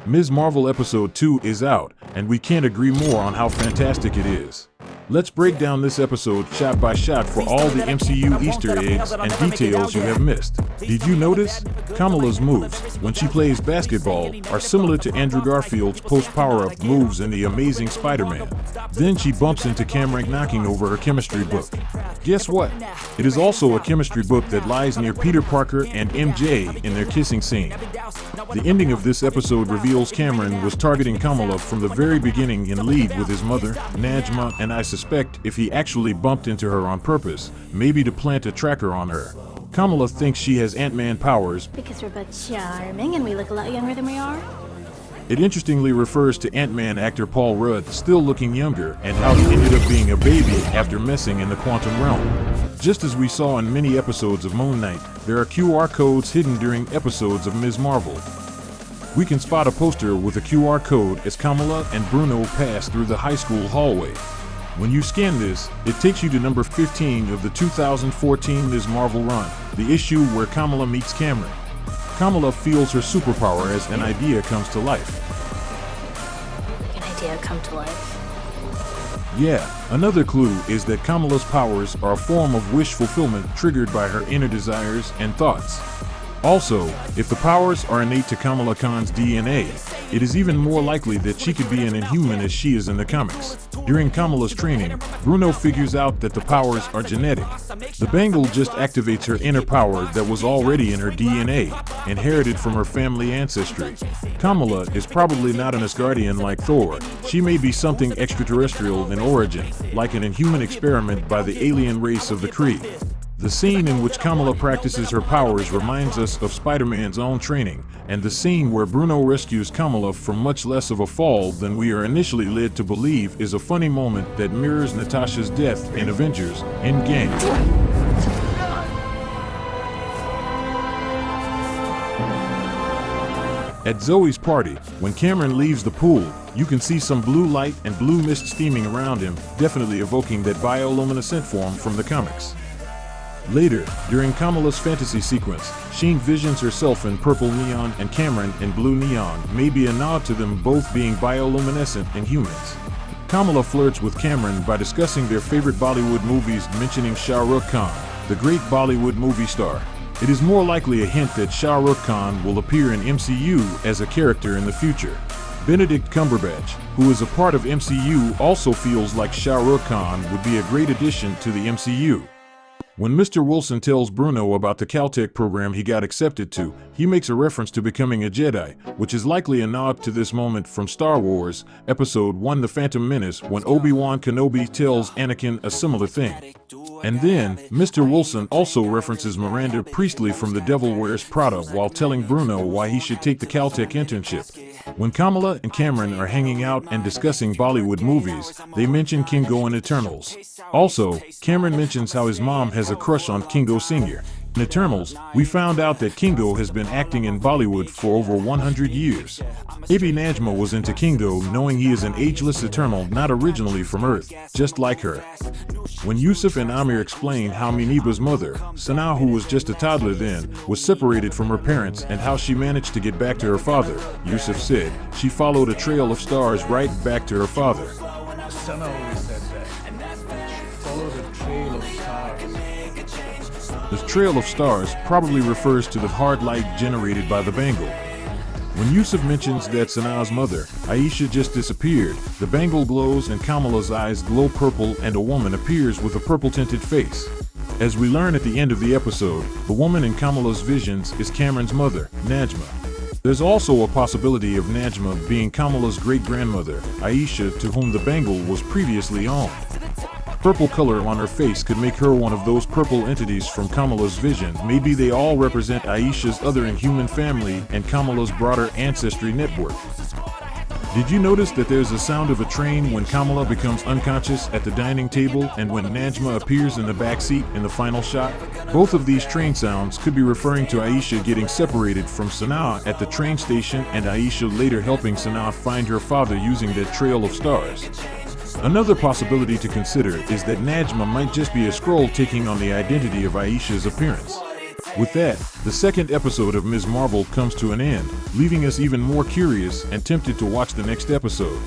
Ms. Marvel Episode 2 is out, and we can't agree more on how fantastic it is. Let's break down this episode shot by shot for all the MCU Easter eggs and details you have missed. Did you notice? Kamala's moves, when she plays basketball, are similar to Andrew Garfield's post-power-up moves in The Amazing Spider-Man. Then she bumps into Cameron knocking over her chemistry book. Guess what? It is also a chemistry book that lies near Peter Parker and MJ in their kissing scene. The ending of this episode reveals Cameron was targeting Kamala from the very beginning in league with his mother, Najma, and I suspect if he actually bumped into her on purpose, maybe to plant a tracker on her. Kamala thinks she has Ant-Man powers because we're both charming and we look a lot younger than we are. It interestingly refers to Ant-Man actor Paul Rudd still looking younger and how he ended up being a baby after messing in the quantum realm. Just as we saw in many episodes of Moon Knight, there are QR codes hidden during episodes of Ms. Marvel. We can spot a poster with a QR code as Kamala and Bruno pass through the high school hallway. When you scan this, it takes you to number 15 of the 2014 Ms. Marvel run, the issue where Kamala meets Cameron. Kamala feels her superpower as an idea comes to life. An idea come to life? Yeah, another clue is that Kamala's powers are a form of wish fulfillment triggered by her inner desires and thoughts. Also, if the powers are innate to Kamala Khan's DNA, it is even more likely that she could be an Inhuman as she is in the comics. During Kamala's training, Bruno figures out that the powers are genetic. The bangle just activates her inner power that was already in her DNA, inherited from her family ancestry. Kamala is probably not an Asgardian like Thor. She may be something extraterrestrial in origin, like an Inhuman experiment by the alien race of the Kree. The scene in which Kamala practices her powers reminds us of Spider-Man's own training, and the scene where Bruno rescues Kamala from much less of a fall than we are initially led to believe is a funny moment that mirrors Natasha's death in Avengers Endgame. At Zoe's party, when Cameron leaves the pool, you can see some blue light and blue mist steaming around him, definitely evoking that bioluminescent form from the comics. Later, during Kamala's fantasy sequence, she envisions herself in purple neon and Cameron in blue neon, maybe a nod to them both being bioluminescent Inhumans. Kamala flirts with Cameron by discussing their favorite Bollywood movies, mentioning Shah Rukh Khan, the great Bollywood movie star. It is more likely a hint that Shah Rukh Khan will appear in MCU as a character in the future. Benedict Cumberbatch, who is a part of MCU, also feels like Shah Rukh Khan would be a great addition to the MCU. When Mr. Wilson tells Bruno about the Caltech program he got accepted to, he makes a reference to becoming a Jedi, which is likely a nod to this moment from Star Wars, Episode 1 The Phantom Menace, when Obi-Wan Kenobi tells Anakin a similar thing. And then, Mr. Wilson also references Miranda Priestley from The Devil Wears Prada while telling Bruno why he should take the Caltech internship. When Kamala and Cameron are hanging out and discussing Bollywood movies, they mention Kingo in Eternals. Also, Cameron mentions how his mom has a crush on Kingo Sr. In Eternals, we found out that Kingo has been acting in Bollywood for over 100 years. Maybe Najma was into Kingo knowing he is an ageless Eternal not originally from Earth, just like her. When Yusuf and Amir explain how Muneeba's mother, Sanaa, who was just a toddler then, was separated from her parents and how she managed to get back to her father, Yusuf said she followed a trail of stars right back to her father. Sanaa always said that. She followed a trail of stars. The trail of stars probably refers to the hard light generated by the bangle. When Yusuf mentions that Sanaa's mother, Aisha, just disappeared, the bangle glows and Kamala's eyes glow purple and a woman appears with a purple-tinted face. As we learn at the end of the episode, the woman in Kamala's visions is Cameron's mother, Najma. There's also a possibility of Najma being Kamala's great-grandmother, Aisha, to whom the bangle was previously owned. Purple color on her face could make her one of those purple entities from Kamala's vision. Maybe they all represent Aisha's other Inhuman family and Kamala's broader ancestry network. Did you notice that there's a sound of a train when Kamala becomes unconscious at the dining table and when Najma appears in the backseat in the final shot? Both of these train sounds could be referring to Aisha getting separated from Sanaa at the train station and Aisha later helping Sanaa find her father using that trail of stars. Another possibility to consider is that Najma might just be a Skrull taking on the identity of Aisha's appearance. With that, the second episode of Ms. Marvel comes to an end, leaving us even more curious and tempted to watch the next episode.